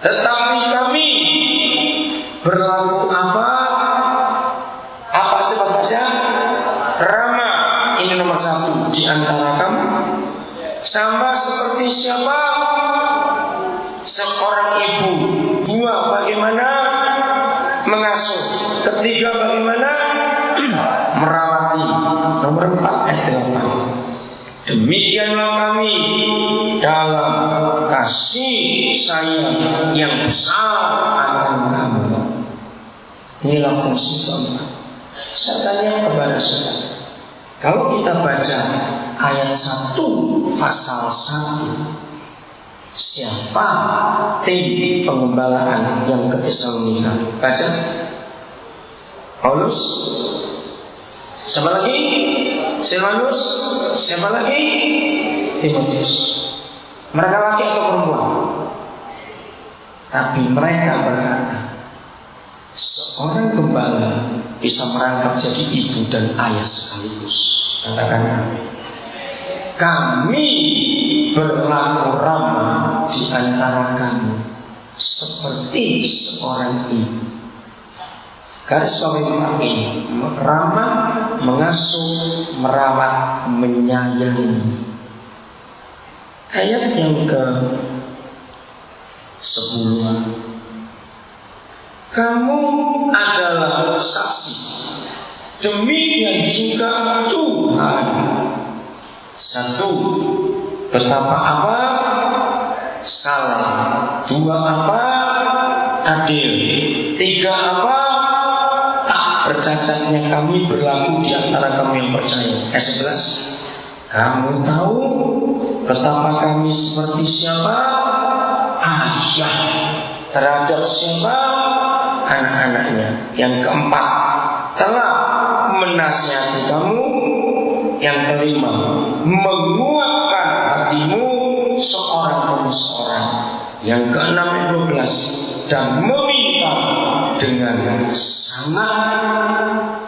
Tetapi kami berlaku apa? Apa coba baca? Ramah. Ini nomor 1 di antara kamu. Sama seperti siapa? Seorang ibu. 2, bagaimana mengasuh. 3, bagaimana merawati. Nomor 4 ayat 8. Demikianlah kami dalam kasih sayang yang besar akan kamu. Inilah fungsi keempat. Saya tanya kepada saudara, kalau kita baca ayat 1 pasal 1, siapa tim pengembalaan yang ke Tesalonika? Baca. Paulus. Siapa lagi? Silvanus. Siapa lagi? Timotius. Mereka laki atau perempuan? Tapi mereka berkata, seorang gembala bisa merangkap jadi ibu dan ayah sekaligus. Katakan amin. Kami berlaku ramah di antara kamu seperti seorang ibu. Garis bawah ini, ramah, mengasuh, merawat, menyayangi. Ayat yang ke-10, kamu adalah saksi, demikian juga Tuhan. 1, betapa apa? Salah. 2, apa? Adil. 3, apa? Bercacatnya kami berlaku di antara kamu yang percaya. Ayat 11, kamu tahu betapa kami seperti siapa? Ayah terhadap siapa? Anak-anaknya. Yang keempat, telah menasihati kamu. Yang kelima, menguatkan hatimu seorang demi seorang. Yang keenam, 12, dan meminta dengan sangat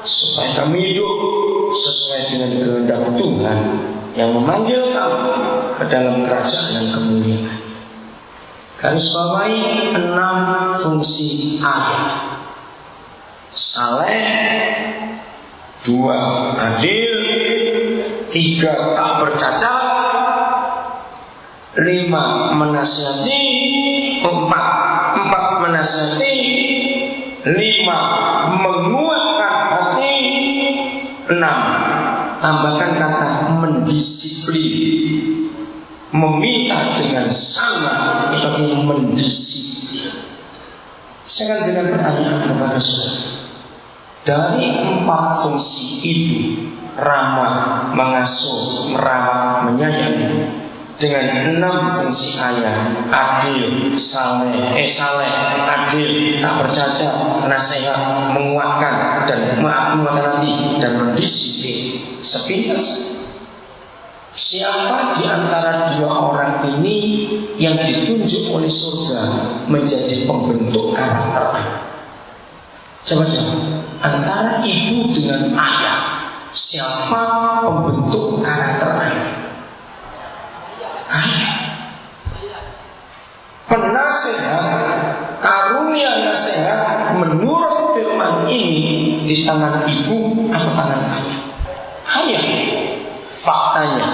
supaya kami hidup sesuai dengan kehendak Tuhan yang memanggil kamu ke dalam kerajaan yang kemuliaan. Garis bawahi 6 fungsi ayah. Saleh. 2, adil. 3, tak bercacat. 5, menasihati. 4 menasihati. 5, menguatkan hati. 6, tambahkan kata mendisiplin. Meminta dengan sangat, itu artinya mendisiplin. Saya akan berikan pertanyaan kepada saudara. Dari 4 fungsi itu, ramah, mengasuh, merawat, menyayangi, dengan 6 fungsi ayah, adil, saleh, adil, tak bercacat, nasihat, menguatkan, dan menguatkan hati, dan mendisiplin. Sepintas. Siapa di antara 2 orang ini yang ditunjuk oleh surga menjadi pembentuk karakter? Coba antara ibu dengan ayah, siapa pembentuk karakter ayah? Penasehat, karunia nasihat menurut firman ini di tangan ibu atau tangan ayah? Ayah. Faktanya,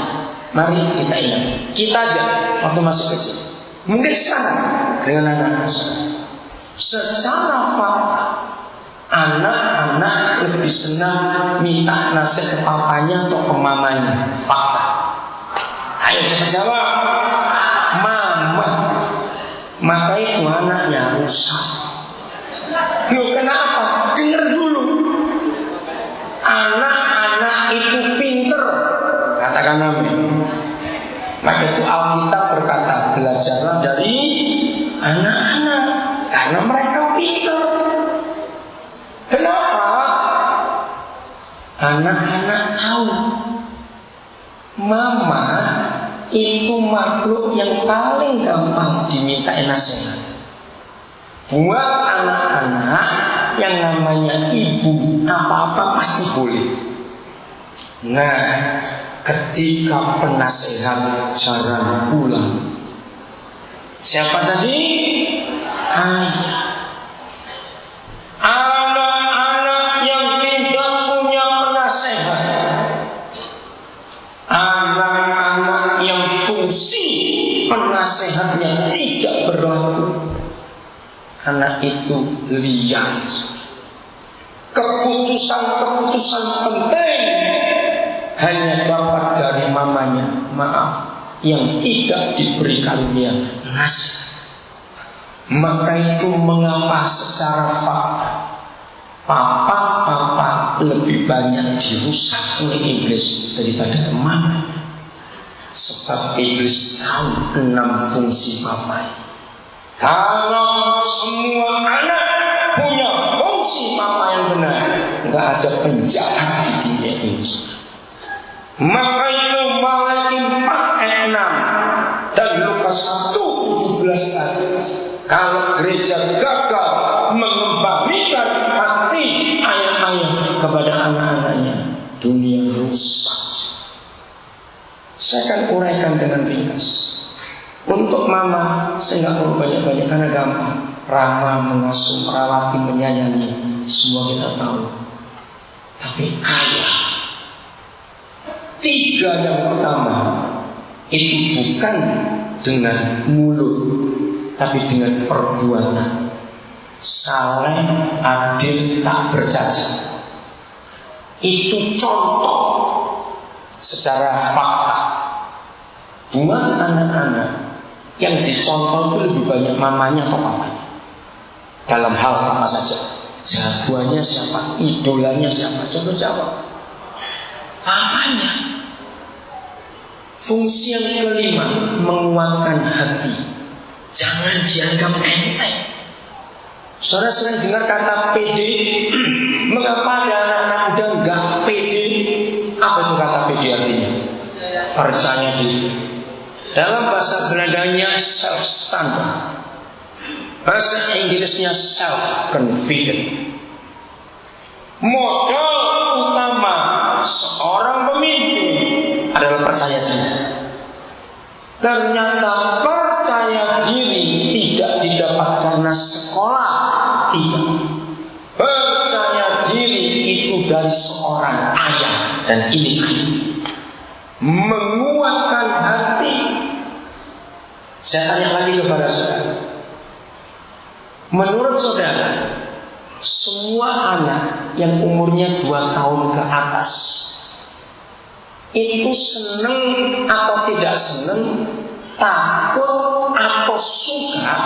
mari kita ingat, kita aja waktu masih kecil, mungkin sekarang dengan anak-anak, secara fakta anak-anak lebih senang minta nasihat ke papanya atau ke mamanya. Fakta. Ayo cepat jawab. Mama. Maka itu anaknya rusak. Loh kenapa? Dengar dulu. Anak-anak itu pinter. Katakan amin. Maka itu Alkitab berkata, belajarlah dari anak-anak karena mereka pinter. Kenapa? Anak-anak tahu mama itu makhluk yang paling gampang dimintain nasihat. Buat anak-anak yang namanya ibu, apa-apa pasti boleh. Nah, ketika penasehat jarang pulang, siapa tadi? ayah. Anak-anak yang tidak punya penasehat, anak-anak yang fungsi penasehatnya tidak berlaku, anak itu liar. Keputusan-keputusan penting hanya dapat dari mamanya, maaf, yang tidak diberi karunia nasihat. Maka itu mengapa secara fakta papa lebih banyak dirusak oleh iblis daripada mamanya. Sebab iblis tahu 6 fungsi papa. Kalau semua anak punya fungsi papa yang benar, nggak ada penjahat di dunia ini. Maka itu Malaikat 4 ayat 6 dan Lukas 1:17 tadi. Kalau gereja gagal mengembalikan hati ayah-ayah kepada anak-anaknya, dunia rusak. Saya akan uraikan dengan ringkas. Untuk mama, saya nggak perlu banyak-banyak karena gampang. Ramah, mengasuh, merawati, menyayangi, semua kita tahu. Tapi ayah, 3 yang pertama itu bukan dengan mulut, tapi dengan perbuatan. Saleh, adil, tak bercacat. Itu contoh secara fakta. Buat anak-anak yang dicontoh itu lebih banyak mamanya atau papanya. Dalam hal apa saja. Jagoannya siapa? Idolanya siapa? Coba jawab. Papanya. Fungsi yang kelima, menguatkan hati. Jangan dianggap enteng. Saudara sering dengar kata pede. Mengapa ada anak-anak muda enggak pede? Apa itu kata pede artinya? Percaya diri. Dalam bahasa Belandanya self standard, bahasa Inggrisnya self confident. Modal utama seorang pemimpin adalah percaya diri. Ternyata percaya diri tidak didapat karena sekolah, tidak. Percaya diri itu dari seorang ayah, dan ini ayah. Menguatkan hati. Saya tanya lagi kepada saudara, menurut saudara, semua anak yang umurnya 2 tahun ke atas itu seneng atau tidak seneng, takut atau suka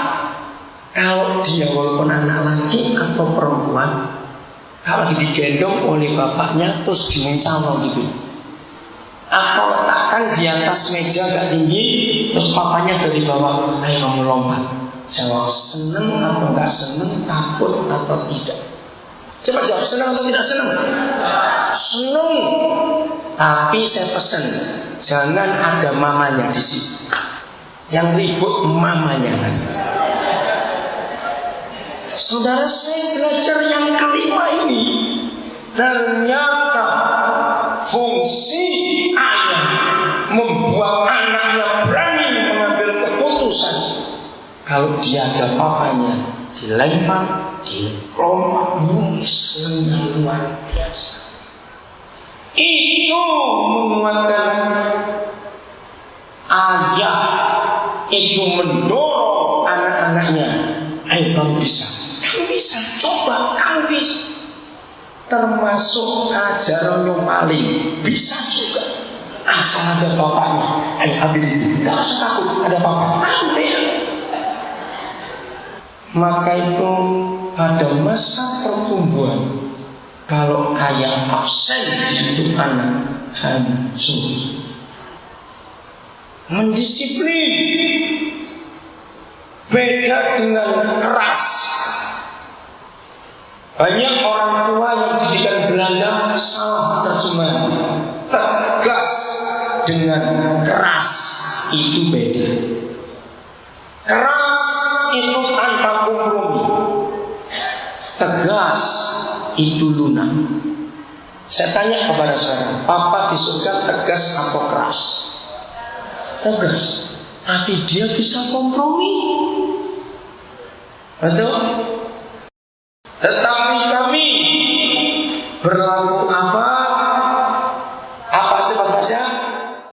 kalau dia walaupun anak laki atau perempuan, kalau digendong oleh bapaknya terus diuncang gitu, atau letakkan di atas meja agak tinggi, terus papanya dari bawah, ayo kamu lompat. Jawab, seneng atau enggak seneng, takut atau tidak. Coba jawab, seneng atau tidak seneng? Seneng. Tapi saya pesan, jangan ada mamanya di sini. Yang ribut mamanya. Saudara, saya belajar yang kelima ini. Ternyata fungsi ayah membuat anaknya berani mengambil keputusan. Kalau dia ada papanya, dilempar, dilompat, misalnya luar biasa. Itu menguatkan ayah. Itu mendorong anak-anaknya, ayo kamu bisa, coba, kamu bisa. Termasuk ajaran yang paling bisa juga. Asal ada bapaknya, ayo ambil itu. Gak usah takut, ada bapak, ambil. Maka itu pada masa pertumbuhan, kalau ayah absen di hidup anak, hancur. Mendisiplin beda dengan keras. Banyak orang tua yang didikan Belanda salah terjemahan. Tegas dengan keras itu beda. Keras itu tanpa kompromi. Tegas itu lunak. Saya tanya kepada saudara, papa di surga tegas atau keras? Tegas. Tapi dia bisa kompromi. Betul? Tetapi kami berlaku